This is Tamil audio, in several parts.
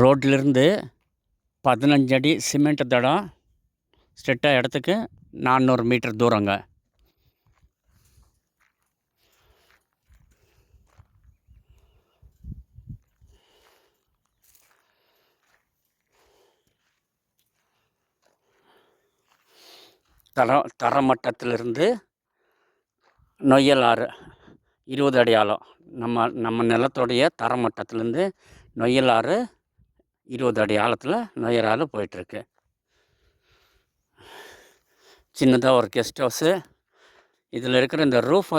ரோட்லேருந்து 15 அடி சிமெண்ட் தடம் ஸ்ட்ரெட்டாக இடத்துக்கு 400 மீட்டர் தூரங்க. தரமட்டத்திலிருந்து நொய்யல் ஆறு 20 அடி ஆழம். நம்ம நிலத்தோடைய தரமட்டத்திலேருந்து நொய்யல் ஆறு 20 அடி ஆழத்தில் நொய்யல் ஆறு போயிட்டுருக்கு. சின்னதாக ஒரு கெஸ்ட் ஹவுஸு. இதில் இருக்கிற இந்த ரூஃப்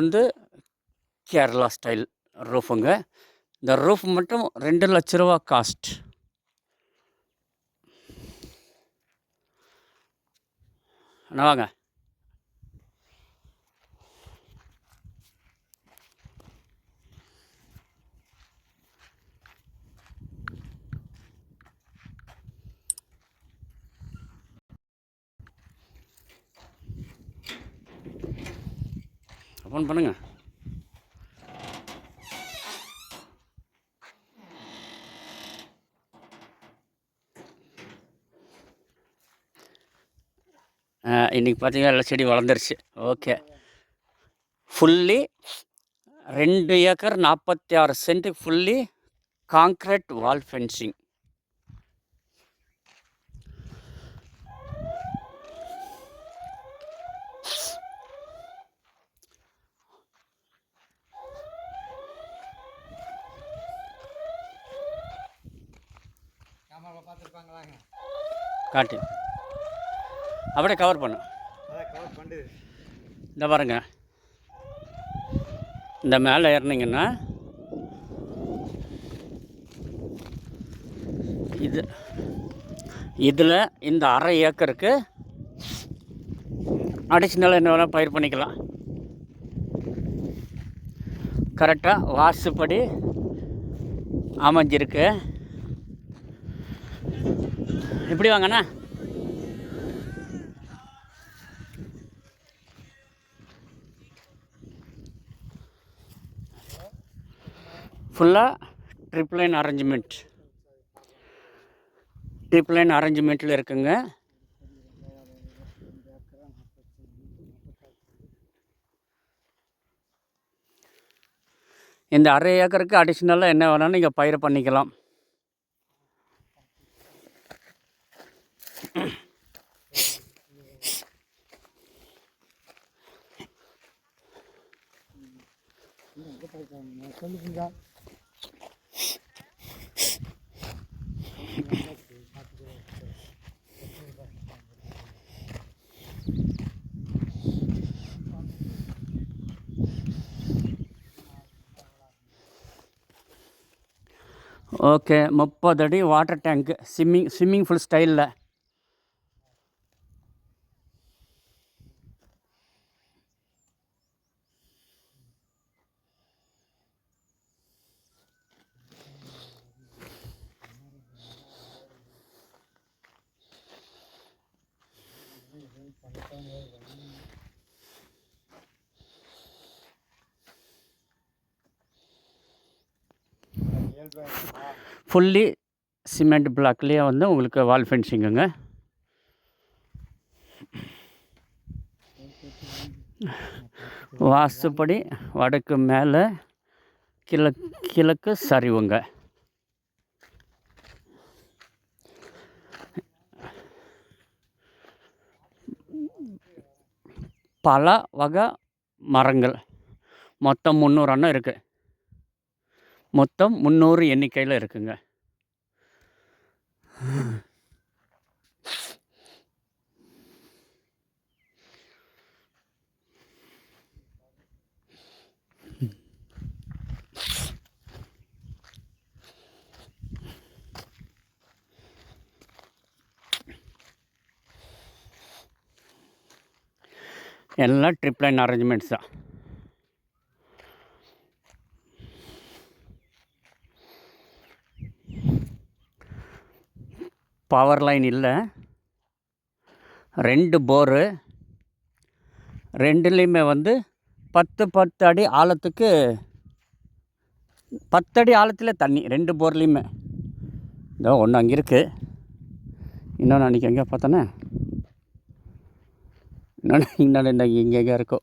கேரளா ஸ்டைல் ரூஃபுங்க. இந்த ரூஃப் மட்டும் 2 லட்ச ரூபா காஸ்ட். அண்ணா வாங்க. ஃபோன் பண்ணுங்க. இன்றைக்கி பார்த்தீங்கன்னா எல்லா செடி வளர்ந்துருச்சு. Okay, fully 2 acre 46 cent fully concrete wall fencing. காட்டு அப்படியே கவர் பண்ணு. இந்த பாருங்க, இந்த மேலே ஏறினீங்கன்னா இதில் இந்த 1/2 ஏக்கருக்கு அடிஷ்னலாக என்ன வேணால் பயிர் பண்ணிக்கலாம். கரெக்டாக வாஸ்துப்படி அமைஞ்சிருக்கு. இப்படி வாங்கண்ணா. ஃபுல்லாக ட்ரிப்ளைன் அரேஞ்ச்மெண்ட்டில் இருக்குங்க. இந்த 1/2 ஏக்கருக்கு அடிஷ்னலாக என்ன வேணாலும் நீங்கள் பயிர் பண்ணிக்கலாம். ஓகே, 30 அடி வாட்டர் டேங்க்கு ஸ்விம்மிங் ஃபுல் ஸ்டைலில். ஃபுல்லி சிமெண்ட் பிளாக்லேயே உங்களுக்கு வால் ஃபென்சிங்குங்க. வாஸ்துப்படி வடக்கு மேலே கிழக்கு சரிவுங்க. பல வகை மரங்கள் மொத்தம் 300 அண்ணம் இருக்குது. மொத்தம் 300 எண்ணிக்கையில் இருக்குங்க. எல்லாம் ட்ரிப்ளைன் அரேஞ்ச்மெண்ட்ஸ் தான். பவர் லைன் இல்லை. 2 போரு, 2லேயுமே 10 அடி ஆழத்துக்கு 10 அடி ஆழத்தில் தண்ணி. 2 போர்லேயுமே இதோ ஒன்று அங்கே இருக்குது, இன்னொன்று அன்றைக்கி எங்கே பார்த்தோன்னே, இன்னொன்று இங்கே எங்கே இருக்கோ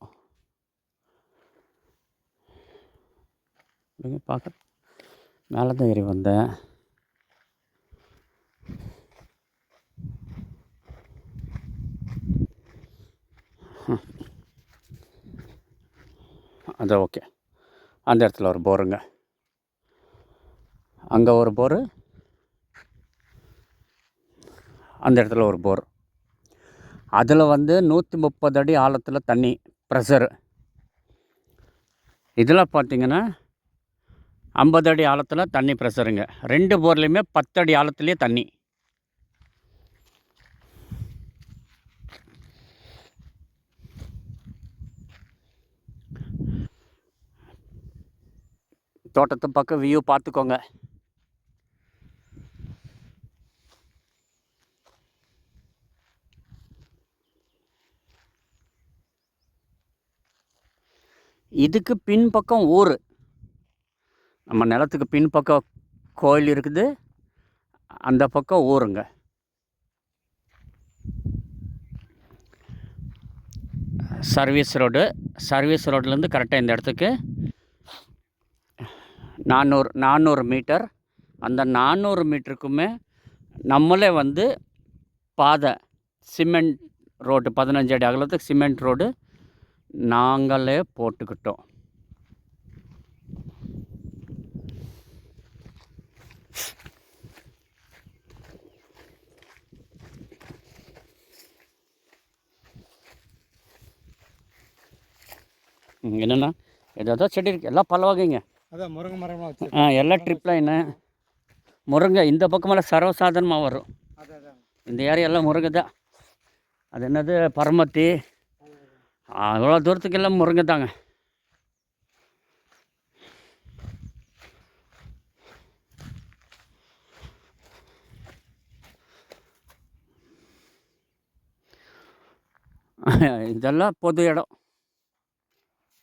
பார்க்க. மேலே தான் ஏறி வந்தேன். அது ஓகே. அந்த இடத்துல ஒரு போருங்க, அங்கே ஒரு போரு, அந்த இடத்துல ஒரு போர். அதில் 130 அடி ஆழத்தில் தண்ணி ப்ரெஷரு. இதில் பார்த்திங்கன்னா 50 அடி ஆழத்தில் தண்ணி ப்ரெஷருங்க. 2 போர்லேயுமே 10 அடி ஆழத்துலேயே தண்ணி. தோட்டத்தை பக்கம் வியூ பார்த்துக்கோங்க. இதுக்கு பின்பக்கம் ஊர், நம்ம நிலத்துக்கு பின்பக்கம் கோயில் இருக்குது, அந்த பக்கம் ஊருங்க. சர்வீஸ் ரோட்லேருந்து கரெக்டாக இந்த இடத்துக்கு 400 மீட்டர். அந்த 400 மீட்டருக்குமே நம்மளே பாதை, சிமெண்ட் ரோடு, 15 அடி அகலத்துக்கு சிமெண்ட் ரோடு நாங்களே போட்டுக்கிட்டோம். என்னென்னா ஏதோ செடி இருக்குது, எல்லாம் பல வகைங்க. அதான் முருங்கை மரம்லாம் வச்சு எல்லாம் ட்ரிப் லைனு முருங்கை. இந்த பக்கமெல்லாம் சர்வசாதாரணமாக வரும். இந்த ஏரியாலாம் முருங்கை தான். அது என்னது பரமத்தி, அவ்வளோ தூரத்துக்கெல்லாம் முருங்கை தாங்க. இதெல்லாம் பொது இடம்,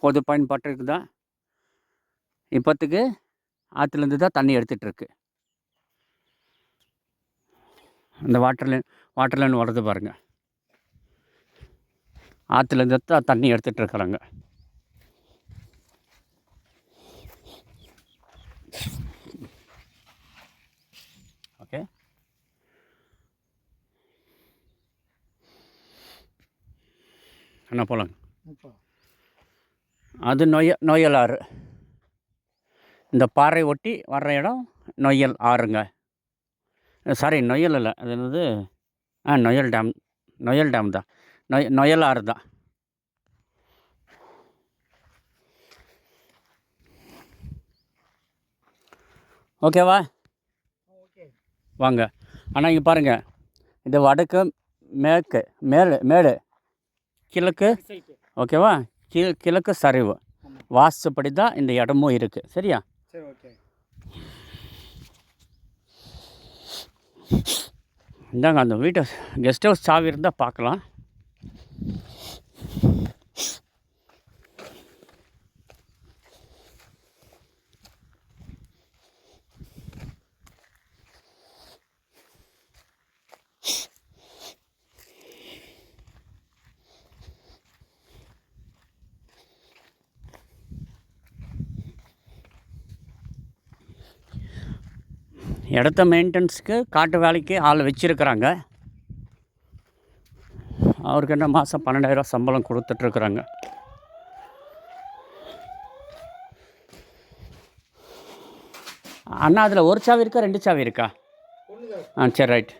பொது பயன்பாட்டுக்கு தான். இப்போத்துக்கு ஆற்றுலேருந்து தான் தண்ணி எடுத்துகிட்ருக்கு. இந்த வாட்டர் லைன் வருது பாருங்கள், ஆற்றுலேருந்து தான் தண்ணி எடுத்துகிட்ருக்குறாங்க. ஓகே, என்ன போலாங்க. அது நொய்யல் ஆறு. இந்த பாறை ஒட்டி வர்ற இடம் நொய்யல் ஆறுங்க. சாரி, நொய்யல் இல்லை, அது என்னது, நொய்யல் டேம் தான். நொய்யல் ஆறு தான். ஓகேவா, வாங்க. ஆனால் இங்கே பாருங்கள், இது வடக்கு, மேற்கு, மேடு, கிழக்கு. ஓகேவா, கிழக்கு சரிவு. வாஸ்துப்படி தான் இந்த இடமும் இருக்குது. சரியா? சரி, ஓகே. இந்தாங்க அந்த வீட்டை கெஸ்ட் ஹவுஸ் சாவி இருந்தால் பார்க்கலாம். இடத்த மெயின்டெனன்ஸுக்கு காட்டு வேலைக்கு ஆள் வச்சுருக்குறாங்க. அவருக்கு என்ன மாதம் 12,000 சம்பளம் கொடுத்துட்ருக்குறாங்க. அண்ணா அதில் ஒரு சாவி இருக்கா, 2 சாவி இருக்கா? சரி, ரைட்.